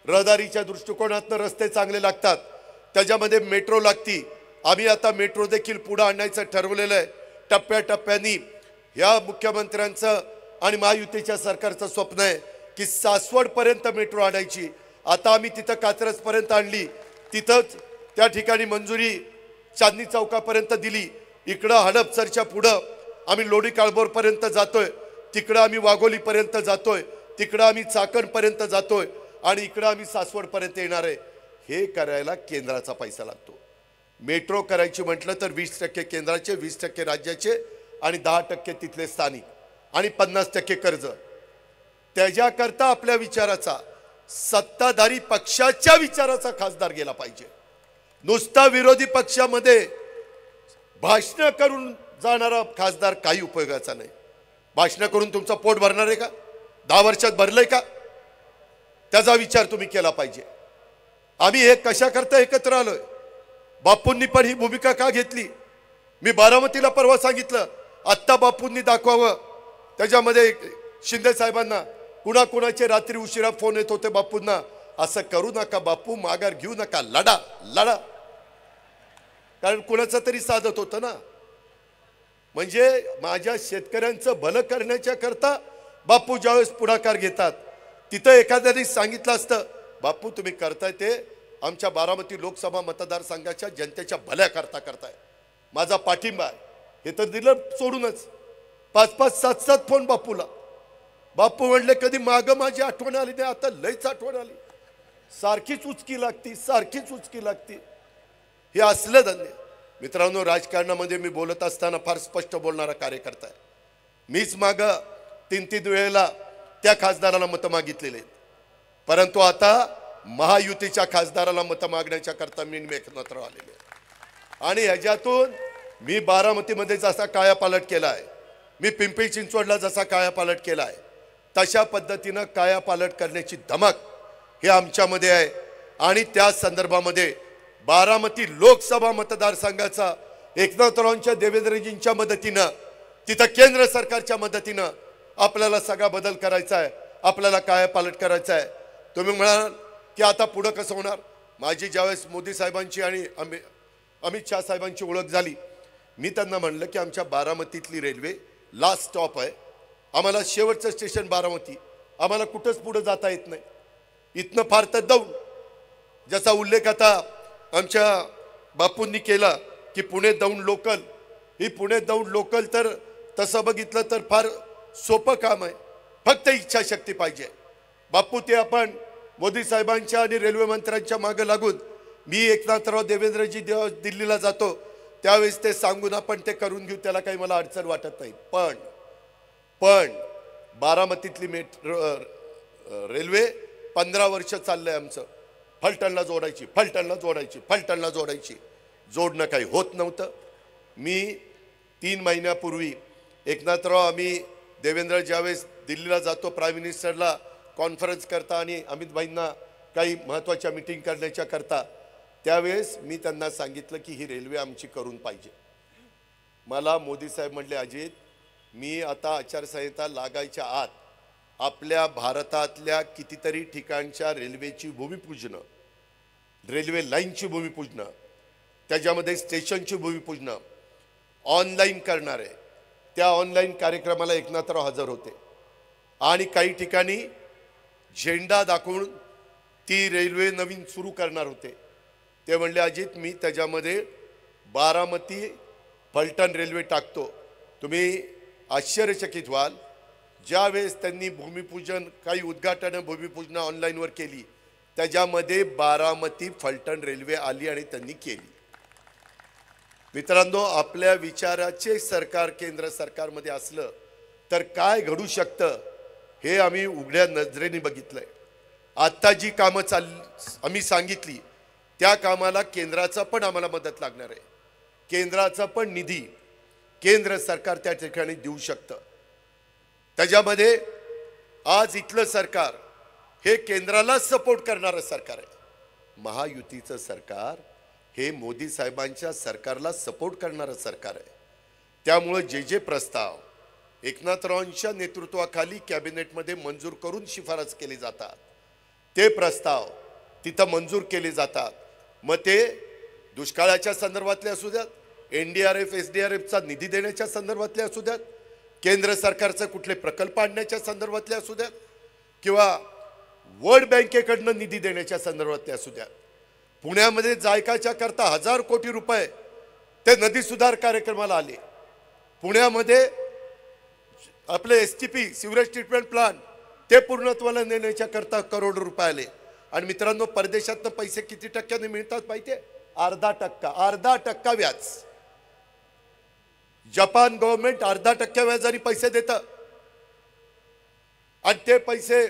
रहदारीच्या दृष्टिकोनातून रस्ते चांगले लागतात, त्याच्यामध्ये मेट्रो लागती। आम्ही आता मेट्रो देखील पुढे आणण्याचं ठरवलेलं आहे। टप्प्याटप्प्याने या मुख्यमंत्र्यांचं आणि महायुतीच्या सरकारचं स्वप्न आहे की सासवडपर्यंत मेट्रो आणायची। आता आम्ही तिथं कात्रजपर्यंत आणली, तिथंच त्या ठिकाणी मंजुरी चांदणी चौकापर्यंत दिली। इकडं हडपसरच्या पुढं आम्ही लोणी काळभोरपर्यंत जातोय, तिकडं आम्ही वाघोलीपर्यंत जातोय, तिकडं आम्ही चाकणपर्यंत जातोय आणि इकडं आम्ही सासवडपर्यंत येणार आहे। हे करायला केंद्राचा पैसा लागतो। मेट्रो करायची म्हटलं तर 20% केंद्राचे, 20% राज्याचे आणि 10% तिथले स्थानिक आणि 50% कर्ज। त्याच्याकरता आपल्या विचाराचा, सत्ताधारी पक्षाच्या विचाराचा खासदार गेला पाहिजे। नुसता विरोधी पक्षामध्ये भाषण करून जाणारा खासदार काही उपयोगाचा नाही। भाषण करून तुमचं पोट भरणार आहे का? 10 वर्षात भरलंय का? त्याचा विचार तुम्ही केला पाहिजे। आम्ही हे कशा करता एकत्र आलोय? बापूंनी पण ही भूमिका का घेतली? मी बारामतीला परवा सांगितलं, आत्ता बापूंनी दाखवावं। त्याच्यामध्ये शिंदे साहेबांना कुणाकुणाचे रात्री उशिरा फोन येत होते बापूंना, असं करू नका बापू, माघार घेऊ नका, लढा। कारण कुणाचं तरी साधत होतं ना। म्हणजे माझ्या शेतकऱ्यांचं भलं करण्याच्या करता बापू ज्यावेळेस पुढाकार घेतात, तिथं एखाद्याने सांगितलं असतं, बापू तुम्ही करताय ते आमच्या बारामती लोकसभा मतदारसंघाच्या जनतेच्या भल्या करताय, माझा पाठिंबा आहे, हे तर दिलं सोडूनच 5-5, 7-7 फोन बापूला। बापू म्हणले कधी मागं माझी आठवण आली नाही, आता लयच आठवण आली, सारखीच उचकी लागती। हे असलं धन्य। मित्रांनो, राजकारणामध्ये मी बोलत असताना फार स्पष्ट बोलणारा कार्यकर्ता आहे. मीच माग 3-3 वेळेला त्या खासदाराला मतं मागितलेले आहेत, परंतु आता महायुतीच्या खासदाराला मतं मागण्याच्या करता मी एकत्र आलेले आहे. आणि ह्याच्यातून मी बारामतीमध्ये जसा कायापालट केला आहे, मी पिंपरी चिंचवडला जसा कायापालट केला आहे, तशा पद्धतीनं कायापालट करण्याची धमक हे आमच्यामध्ये आहे. आणि त्या संदर्भामध्ये बारामती लोकसभा मतदारसंघाचा एकनाथरावांच्या देवेंद्रजींच्या मदतीनं, तिथं केंद्र सरकारच्या मदतीनं आपल्याला सगळा बदल करायचा आहे, आपल्याला कायापालट करायचा आहे. तुम्ही म्हणाल की आता पुढं कसं होणार? माझी ज्यावेळेस मोदी साहेबांची आणि अमित शाह साहेबांची ओळख झाली, मी त्यांना म्हणलं की आमच्या बारामतीतली रेल्वे लास्ट स्टॉप आहे, आम्हाला शेवटचं स्टेशन बारामती, आम्हाला कुठंच पुढं जाता येत नाही, इथनं फार तर दौड. ज्याचा उल्लेख आता आमच्या बापूंनी केला की पुणे दौंड लोकल, ही पुणे दौंड लोकल तर तसं बघितलं तर फार सोपं काम आहे, फक्त इच्छाशक्ती पाहिजे. बापू ते आपण मोदी साहेबांच्या आणि रेल्वे मंत्र्यांच्या मागे लागून मी एकनाथराव देवेंद्रजी दिल्लीला जातो त्यावेळेस ते सांगून आपण ते करून घेऊ, त्याला काही मला अडचण वाटत नाही. पण बारामतीतली रेल्वे 15 वर्ष चाललंय आमचं, फलटणला जोडायची, जोडणं काही होत नव्हतं. मी 3 महिन्यापूर्वी एकनाथराव, आम्ही देवेंद्र ज्यावेळेस दिल्लीला जातो प्राईम मिनिस्टरला कॉन्फरन्स करता आणि अमित भाईंना काही महत्त्वाच्या मीटिंग करण्याच्या करता, त्यावेळेस मी त्यांना सांगितलं की ही रेल्वे आमची करून पाहिजे. मला मोदी साहेब म्हटले, अजित, मी आता आचारसंहिता लागायच्या आत आपल्या भारतातल्या कितीतरी ठिकाणच्या रेल्वेची भूमिपूजन, रेल्वे लाईनची भूमिपूजन, त्याच्यामध्ये स्टेशनची भूमिपूजन ऑनलाईन करणार आहे. त्या ऑनलाईन कार्यक्रमाला एकनाथराव हजर होते आणि काही ठिकाणी झेंडा दाखवून ती रेल्वे नवीन सुरू करणार होते. ते म्हणले, अजित, मी त्याच्यामध्ये बारामती फलटण रेल्वे टाकतो. तुम्ही आश्चर्यचकित व्हाल, ज्यावेळेस त्यांनी भूमिपूजन, काही उद्घाटन भूमिपूजन ऑनलाईनवर केली, त्याच्यामध्ये बारामती फलटण रेल्वे आली आणि त्यांनी केली. मित्रांनो, आपल्या विचाराचे सरकार केंद्र सरकारमध्ये असलं तर काय घडू शकतं हे आम्ही उघड्या नजरेने बघितलंय. आता जी कामं आम्ही सांगितली त्या कामाला केंद्राचा पण आम्हाला मदत लागणार आहे. केंद्राचा पण निधी केंद्र सरकार त्या ठिकाणी देऊ शकतं. त्याच्यामध्ये आज इथलं सरकार हे केंद्राला सपोर्ट करणारं सरकार आहे. महायुतीचं सरकार हे मोदी साहेबांच्या सरकारला सपोर्ट करणारं सरकार आहे. त्यामुळे जे प्रस्ताव एकनाथरावांच्या नेतृत्वाखाली कॅबिनेटमध्ये मंजूर करून शिफारस केली जातात, ते प्रस्ताव तिथं मंजूर केले जातात. मग ते दुष्काळाच्या संदर्भातले असू द्यात, NDRF SDRFचा निधी देण्याच्या संदर्भातले असू द्यात, केंद्र सरकारचे कुठले प्रकल्प आणण्याच्या संदर्भातले असू द्यात, किंवा वर्ल्ड बँकेकडनं निधी देण्याच्या संदर्भातले असू द्यात. पुण्यामध्ये जायकाच्या करता 1000 कोटी रुपये ते नदी सुधार कार्यक्रमाला आले. पुण्यामध्ये आपले STP सिवरेज ट्रीटमेंट प्लांट ते पूर्णत्वाला नेण्याच्या करता करोड रुपये आले. आणि मित्रांनो, परदेशातनं पैसे किती टक्क्याने मिळतात माहितीये? 0.5% व्याज. जपान गव्हर्नमेंट 0.5% व्याजाने पैसे देतं आणि ते पैसे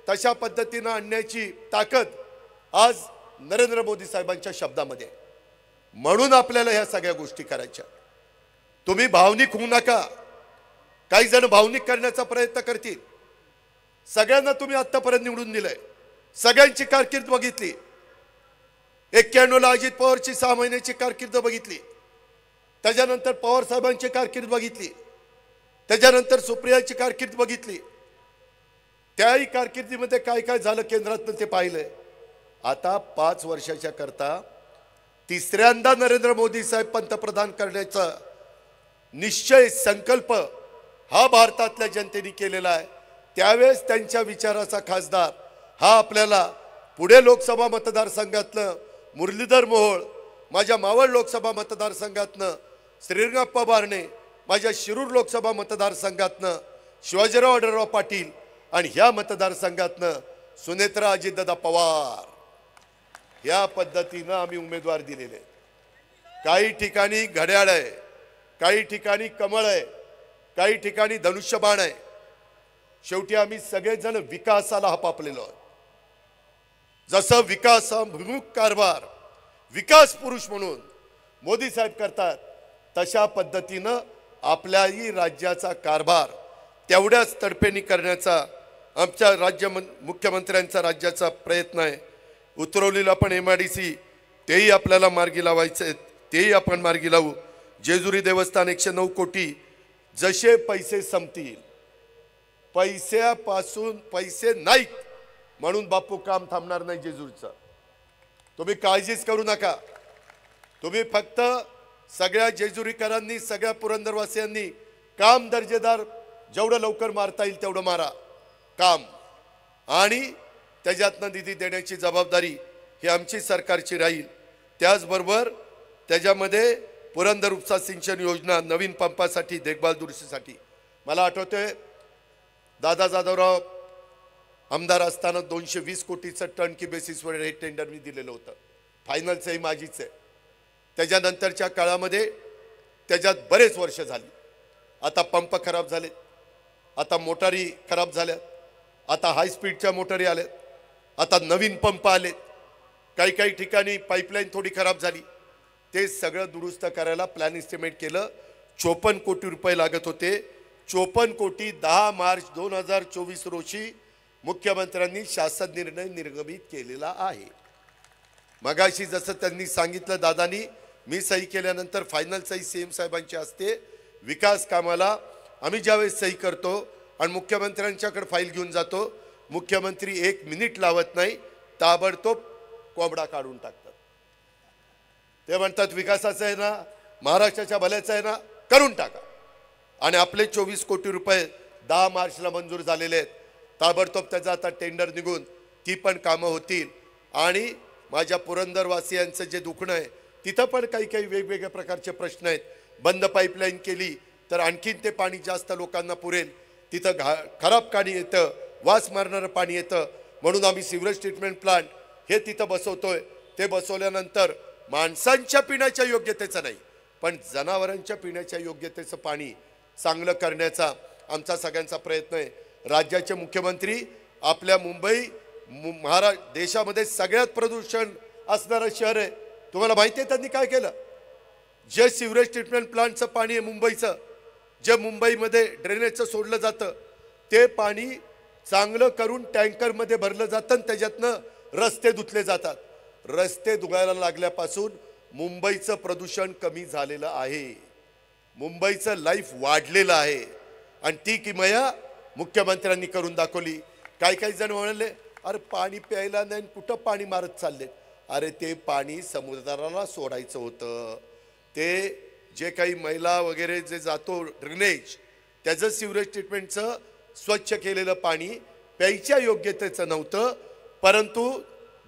तशा पद्धतीनं आणण्याची ताकद आज नरेंद्र मोदी साहेबांच्या शब्दामध्ये. म्हणून आपल्याला ह्या सगळ्या गोष्टी करायच्या. तुम्ही भावनिक होऊ नका. काही जण भावनिक करण्याचा प्रयत्न करतील. सगळ्यांना तुम्ही आतापर्यंत निवडून दिलंय, सगळ्यांची कारकीर्द बघितली. 91ला अजित पवारची 6 महिन्याची कारकीर्द बघितली, त्याच्यानंतर पवार साहेबांची कारकीर्द बघितली, त्याच्यानंतर सुप्रियाची कारकीर्द बघितली. त्याही कारकिर्दीमध्ये काय काय झालं केंद्रातनं ते पाहिलंय. आता 5 वर्षाच्या करता तिसऱ्यांदा नरेंद्र मोदी साहेब पंतप्रधान करण्याचा निश्चय संकल्प हा भारतातल्या जनतेने केलेला आहे. त्यावेळेस त्यांच्या विचाराचा खासदार हा आपल्याला पुणे लोकसभा मतदारसंघातलं मुरलीधर मोहोळ, माझ्या मावळ लोकसभा मतदारसंघातनं श्रीरंगप्पा बारणे, माझ्या शिरूर लोकसभा मतदारसंघातनं शिवाजीराव आढळराव पाटील आणि ह्या मतदारसंघातनं सुनेत्रा अजितदादा पवार, या पद्धतीनं आम्ही उमेदवार दिलेले. काही ठिकाणी घड्याळ आहे, काही ठिकाणी कमळ आहे, काही ठिकाणी धनुष्यबाण आहे. शेवटी आम्ही सगळेजण विकासाला हपापलेलो आहोत. जसं विकासाभिमुख कारभार विकास पुरुष म्हणून मोदी साहेब करतात, तशा पद्धतीनं आपल्याही राज्याचा कारभार तेवढ्याच तडफेने करण्याचा आमच्या मुख्यमंत्र्यांचा राज्याचा प्रयत्न आहे. उतरवलेला पण MIDC तेही आपल्याला मार्गी लावायचे, तेही आपण मार्गी लावू. जेजुरी देवस्थान 109 कोटी, जसे पैसे संपतील, पैशापासून पैसे नाहीत म्हणून बापू काम थांबणार नाही जेजुरीचं. तुम्ही काळजीच करू नका. तुम्ही फक्त सगळ्या जेजुरीकरांनी, सगळ्या पुरंदरवासियांनी काम दर्जेदार जेवढं लवकर मारता येईल तेवढं मारा काम, आणि त्याच्यातनं निधी देण्याची जबाबदारी ही आमची सरकारची राहील. त्याचबरोबर त्याच्यामध्ये पुरंदर उपसा सिंचन योजना, नवीन पंपासाठी, देखभाल दुरुस्तीसाठी मला आठवतंय दादा जाधवराव आमदार असताना 220 कोटीचं टर्नकी बेसिसवर हे टेंडर मी दिलेलं होतं. फायनलचंही माझीच आहे. त्याच्यानंतरच्या काळामध्ये त्याच्यात बरेच वर्ष झाली. आता पंप खराब झाले, आता मोटारी खराब झाल्या, आता हाय स्पीडच्या मोटारी आल्यात, आता नवीन पंप आलेत, काही ठिकाणी पाईपलाईन थोडी खराब झाली. ते सगळं दुरुस्त करायला प्लॅन एस्टिमेट केलं. 54 कोटी रुपये लागत होते. 54 कोटी 10 मार्च 2024 रोजी मुख्यमंत्र्यांनी शासन निर्णय निर्गमित केलेला आहे. मगाशी जसं त्यांनी सांगितलं दादानी, मी सही केल्यानंतर फायनल सही CM साहेबांची असते. विकास कामाला आम्ही ज्यावेळेस सही करतो आणि मुख्यमंत्र्यांच्याकडे फाईल घेऊन जातो, मुख्यमंत्री 1 मिनिट लावत नाही, ताबडतोब कोंबडा काढून टाकतात. ते म्हणतात विकासाचं आहे ना, महाराष्ट्राच्या भल्याचं आहे ना, करून टाका. आणि आपले 24 कोटी रुपये 10 मार्चला मंजूर झालेले आहेत. ताबडतोब त्याचा आता टेंडर निघून ती पण कामं होतील. आणि माझ्या पुरंदरवासियांचं जे दुखणं आहे, तिथं पण काही वेगवेगळ्या प्रकारचे प्रश्न आहेत. बंद पाईपलाईन केली तर आणखीन ते पाणी जास्त लोकांना पुरेल. तिथं खराब पाणी येतं, वास मारणारं पाणी येतं. म्हणून आम्ही सिवरेज ट्रीटमेंट प्लांट हे तिथं बसवतोय. ते बसवल्यानंतर माणसांच्या पिण्याच्या योग्यतेचं नाही, पण जनावरांच्या पिण्याच्या योग्यतेचं पाणी चांगलं करण्याचा आमचा सगळ्यांचा प्रयत्न आहे. राज्याचे मुख्यमंत्री आपल्या मुंबई देशामध्ये सगळ्यात प्रदूषण असणारं शहर आहे. तुम्हाला माहिती आहे त्यांनी काय केलं? जे सिवरेज ट्रीटमेंट प्लांटचं पाणी आहे मुंबईचं, जे मुंबईमध्ये ड्रेनेजचं सोडलं जातं, ते पाणी चांगलं करून टँकरमध्ये भरलं जातं आणि त्याच्यातनं रस्ते धुतले जातात. रस्ते धुवायला लागल्यापासून मुंबईचं प्रदूषण कमी झालेलं आहे, मुंबईचं लाईफ वाढलेलं आहे. आणि ती किमया मुख्यमंत्र्यांनी करून दाखवली. काही जण म्हणाले अरे पाणी प्यायला नाही, कुठं पाणी मारत चालले. अरे ते पाणी समुद्राला सोडायचं होतं. ते जे काही मैला वगैरे जे जातो ड्रेनेज, त्याचं सिवरेज ट्रीटमेंटचं स्वच्छ केलेलं पाणी प्यायच्या योग्यतेचं नव्हतं, परंतु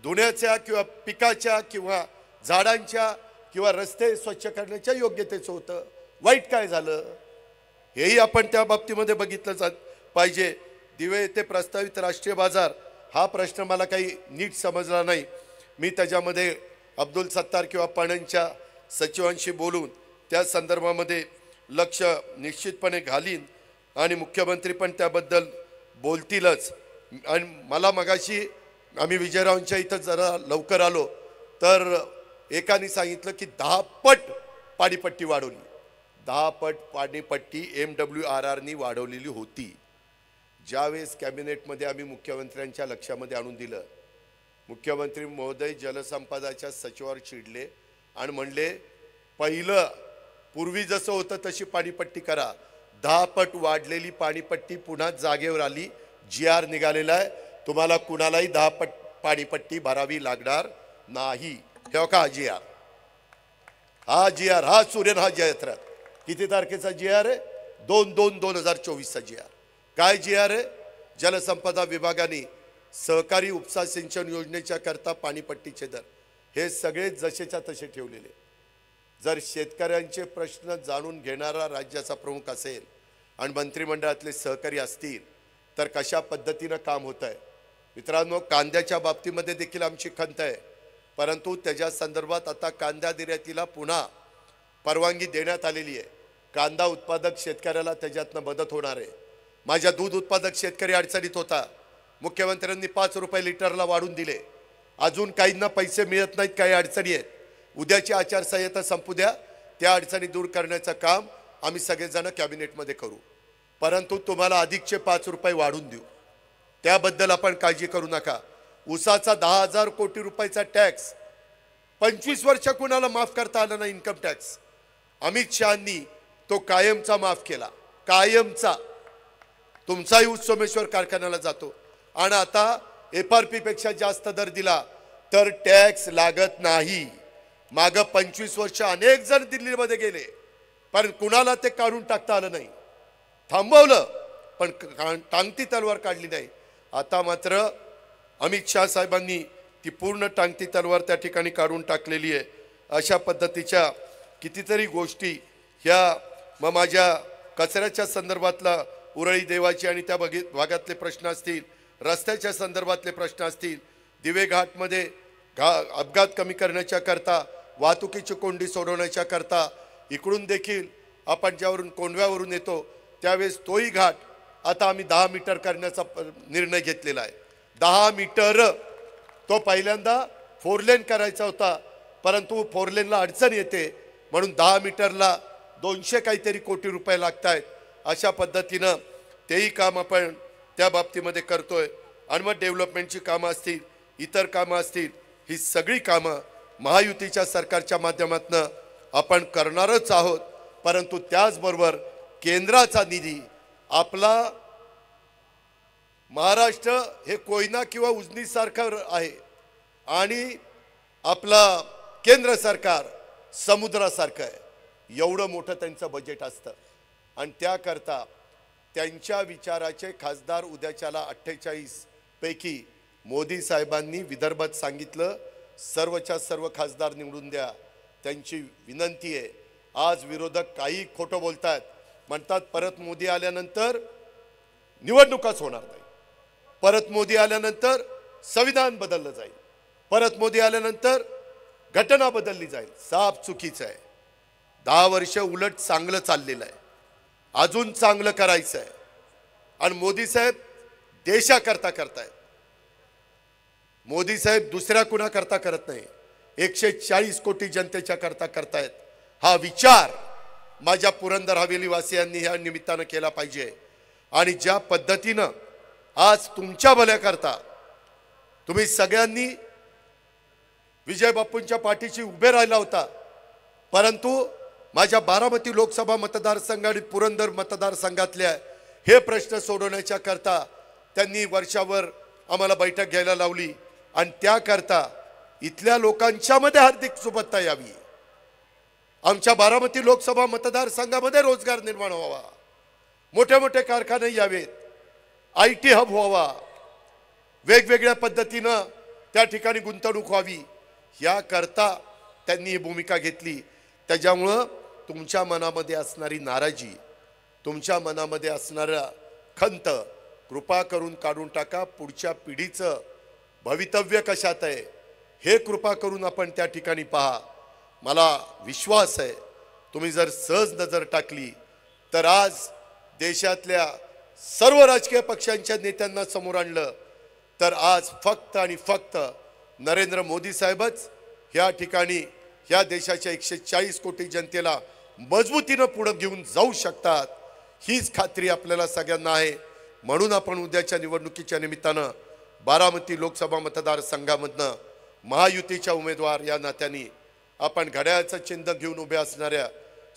धुण्याच्या किंवा पिकाच्या किंवा झाडांच्या किंवा रस्ते स्वच्छ करण्याच्या योग्यतेचं होतं. वाईट काय झालं हेही आपण त्या बाबतीमध्ये बघितलं पाहिजे. दिवे येथे प्रस्तावित राष्ट्रीय बाजार हा प्रश्न मला काही नीट समजला नाही. मी त्याच्यामध्ये अब्दुल सत्तार किंवा पणनच्या सचिवांशी बोलून त्या संदर्भामध्ये लक्ष निश्चितपणे घालीन आणि मुख्यमंत्री पण त्याबद्दल बोलतीलच. आणि मला मगाशी आम्ही विजयरावांच्या इथं जरा लवकर आलो तर एकाने सांगितलं की 10 पट पाणीपट्टी वाढवली. 10 पट पाणीपट्टी MWRRनी वाढवलेली होती. ज्यावेळेस कॅबिनेटमध्ये आम्ही मुख्यमंत्र्यांच्या लक्षामध्ये आणून दिलं, मुख्यमंत्री महोदय जलसंपदाच्या सचिवावर चिडले आणि म्हणले पहिलं पूर्वी जसं होतं तशी पाणीपट्टी करा. 10 पट वाढलेली पाणीपट्टी पुन्हा जागेवर आली. GR निघालेला आहे, तुम्हाला कुणालाही 10 पट पाणीपट्टी भरावी लागणार नाही. हे का GR, हा GR, हा सूर्यन हा जयत्रात किती तारखेचा GR आहे? 2/2/2024चा GR. काय GR आहे? जलसंपदा विभागाने सहकारी उपसा सिंचन योजनेच्या करता पाणीपट्टीचे दर हे सगळे जसेच्या तसे ठेवलेले. जर शेतकऱ्यांचे प्रश्न जाणून घेणारा राज्याचा प्रमुख असेल आणि मंत्रिमंडळातले सहकारी असतील तर कशा पद्धतीनं काम होत आहे. मित्रांनो, कांद्याच्या बाबतीमध्ये देखील आमची खंत आहे, परंतु त्याच्या संदर्भात आता कांदा निर्यातीला पुन्हा परवानगी देण्यात आलेली आहे। कांदा उत्पादक शेतकऱ्याला त्याच्यातनं मदत होणार आहे। माझ्या दूध उत्पादक शेतकरी अडचणीत होता, मुख्यमंत्र्यांनी 5 रुपये लिटरला वाढून दिले। अजून काहींना पैसे मिळत नाहीत, काही अडचणी आहेत। उद्याची आचारसंहिता संपू द्या, त्या अडचणी दूर करण्याचं काम आम्ही सगळेजण कॅबिनेटमध्ये करू, परंतु तुम्हाला अधिकचे 5 रुपये वाढून देऊ, त्याबद्दल आपण काळजी करू नका। ऊसाचा 10,000 कोटी रुपयाचा टॅक्स 25 वर्ष कुणाला माफ करता आला नाही, इन्कम टॅक्स अमित शहांनी तो कायमचा माफ केला, कायमचा। तुमचाही ऊस सोमेश्वर कारखान्याला जातो आणि आता FRP पेक्षा जास्त दर दिला तर टॅक्स लागत नाही। माग 25 वर्ष अनेक जण दिल्लीमध्ये गेले, पण कुणाला ते काढून टाकता आलं नाही, थांबवलं पण टांगती तलवार काढली नाही। आता मात्र अमित शाह साहेबांनी ती पूर्ण टांगती तलवार त्या ठिकाणी काढून टाकलेली आहे। अशा पद्धतीच्या कितीतरी गोष्टी ह्या मग माझ्या कचऱ्याच्या संदर्भातला उरळी देवाची आणि त्या भागातले प्रश्न असतील, रस्त्याच्या संदर्भातले प्रश्न असतील, दिवे घाटमध्ये अपघात कमी करण्याच्या करता, वाहतुकीची कोंडी सोडवण्याच्या करता, इकडून देखील आपण ज्यावरून कोंडव्यावरून येतो त्यावेळेस तोही घाट आता आम्ही 10 मीटर करण्याचा निर्णय घेतलेला आहे। 10 मीटर तो पहिल्यांदा 4 लेन करायचा होता, परंतु 4 लेनला अडचण येते म्हणून 10 मीटरला 200 काहीतरी कोटी रुपये लागत आहेत। अशा पद्धतीनं तेही काम आपण त्या बाबतीमध्ये करतोय। आणि मग डेव्हलपमेंटची कामं असतील, इतर कामं असतील, ही सगळी कामं महायुतीच्या सरकारच्या माध्यमातून आपण करणारच आहोत, परंतु त्याचबरोबर केंद्राचा निधी आपला महाराष्ट्र हे कोयना किंवा उजनीसारखं आहे आणि आपला केंद्र सरकार समुद्रासारखं आहे। एवढं मोठं त्यांचं बजेट असतं आणि त्याकरता त्यांच्या विचाराचे खासदार उद्याच्याला 48 पैकी मोदी साहेबांनी विदर्भात सांगितलं सर्वच्या सर्व खासदार निवडून द्या। त्यांची विनंती आहे। आज विरोधक काही खोटं बोलतात, म्हणतात परत मोदी आल्यानंतर निवडणुकाच होणार नाही, परत मोदी आल्यानंतर संविधान बदललं जाईल, परत मोदी आल्यानंतर घटना बदलली जाईल। साफ चुकीचं आहे। 10 वर्ष उलट चांगलं चाललेलं आहे, अजून चांगलं करायचं आहे आणि मोदी साहेब देशाकरता करतायत। मोदी साहेब दुसऱ्या कुणा करता करत नाही, 140 कोटी जनतेच्या करता करतायत। हा विचार माझ्या पुरंदर हवेली वासियांनी या निमित्तानं केला पाहिजे। आणि ज्या पद्धतीनं आज तुमच्या भल्याकरता तुम्ही सगळ्यांनी विजय बापूंच्या पाठीशी उभे राहिला होता, परंतु माझ्या बारामती लोकसभा मतदारसंघ आणि पुरंदर मतदारसंघातल्या हे प्रश्न सोडवण्याच्या करता त्यांनी वर्षावर आम्हाला बैठक घ्यायला लावली आणि त्याकरता इथल्या लोकांच्या मध्ये हार्दिक सुबत्ता यावी, आमच्या बारामती लोकसभा मतदारसंघामध्ये रोजगार निर्माण व्हावा, मोठे मोठे कारखाने यावेत, IT हब व्हावा, वेगवेगळ्या पद्धतीनं त्या ठिकाणी गुंतवणूक व्हावी, याकरता त्यांनी ही भूमिका घेतली। त्याच्यामुळं तुमच्या मनामध्ये असणारी नाराजी, तुमच्या मनामध्ये असणारा खंत कृपा करून काढून टाका। पुढच्या पिढीचं भवितव्य कशात आहे हे कृपा करून आपण त्या ठिकाणी पहा। मला विश्वास आहे तुम्ही जर सहज नजर टाकली तर आज देशातल्या सर्व राजकीय पक्षांच्या नेत्यांना समोर आणलं तर आज फक्त आणि फक्त नरेंद्र मोदी साहेबच या ठिकाणी या देशाच्या 140 कोटी जनतेला मजबूतीनं पुढे घेऊन जाऊ शकतात, हीच खात्री आपल्याला सगळ्यांना आहे। म्हणून आपण उद्याच्या निवडणुकीच्या निमित्तानं बारामती लोकसभा मतदारसंघामधनं महायुतीच्या उमेदवार या नात्याने आपण घड्याळाचं चिन्ह घेऊन उभे असणाऱ्या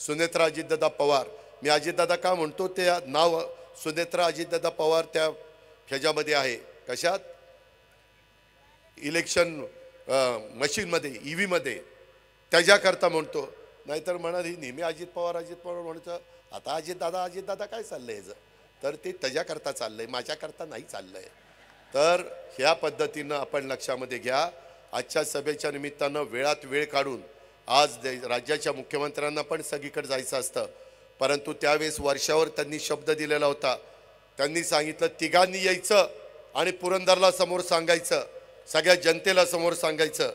सुनेत्रा अजितदादा पवार, मी अजितदादा का म्हणतो ते नाव सुनेत्रा अजितदादा पवार त्या ह्याच्यामध्ये आहे, कशात इलेक्शन मशीनमध्ये EV मध्ये, त्याच्याकरता म्हणतो, नाहीतर म्हणा ही नेहमी अजित पवार म्हणतं, आता अजितदादा काय चाललंय ह्याचं, तर ते त्याच्याकरता चाललंय, माझ्याकरता नाही चाललंय। तर ह्या पद्धतीनं आपण लक्षामध्ये घ्या। आजच्या सभेच्या निमित्तानं वेळात वेळ काढून आज राज्याच्या मुख्यमंत्र्यांना पण सगळीकडे जायचं असतं, परंतु त्यावेळेस वर्षावर त्यांनी शब्द दिलेला होता। त्यांनी सांगितलं तिघांनी यायचं आणि पुरंदरला समोर सांगायचं, सगळ्या जनतेला समोर सांगायचं।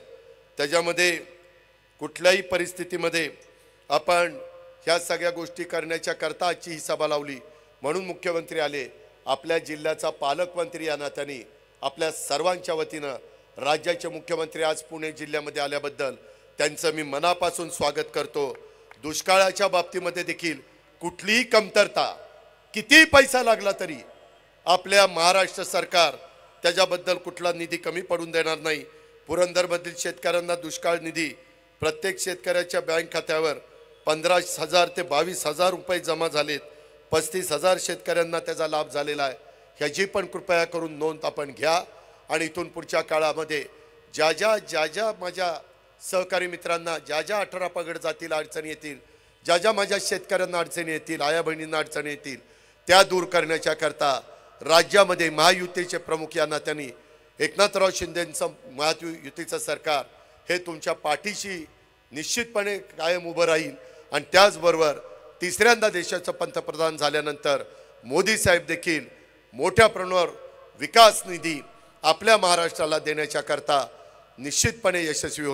त्याच्यामध्ये कुठल्याही परिस्थितीमध्ये आपण ह्या सगळ्या गोष्टी करण्याच्या करता आजची ही सभा लावली, म्हणून मुख्यमंत्री आले। आपल्या जिल्ह्याचा पालकमंत्री या नात्याने आपल्या सर्वांच्या वतीनं राज्याचे मुख्यमंत्री आज पुणे जिल्ह्यामध्ये आल्याबद्दल त्यांचं मी मनापासून स्वागत करतो। दुष्काळाच्या बाबतीमध्ये देखील कुठलीही कमतरता, किती पैसा लागला तरी आपल्या महाराष्ट्र सरकार त्याच्याबद्दल कुठला निधी कमी पडून देणार नाही। पुरंदरमधील शेतकऱ्यांना दुष्काळ निधी प्रत्येक शेतकऱ्याच्या बँक खात्यावर 15,000 ते 22,000 रुपये जमा झालेत। 35,000 शेतकऱ्यांना त्याचा लाभ झालेला आहे। ह्याची पण कृपया करून नोंद आपण घ्या आणि इथून पुढच्या काळामध्ये ज्या ज्या माझ्या सहकारी मित्रांना ज्या 18 पगड जातील अडचणी येतील, ज्या माझ्या शेतकऱ्यांना अडचणी येतील, आया बहिणींना अडचणी येतील, त्या दूर करण्याच्या करता राज्यामध्ये महायुतीचे प्रमुख या नात्याने एकनाथराव शिंदेंचं महायुतीचं सरकार हे तुमच्या पाठीशी निश्चितपणे कायम उभं राहील। आणि त्याचबरोबर तिसऱ्यांदा देशाचं पंतप्रधान झाल्यानंतर मोदी साहेब देखील मोठ्या प्रमाणावर विकास निधी आपल्या महाराष्ट्राला देण्याच्या करता निश्चितपणे यशस्वी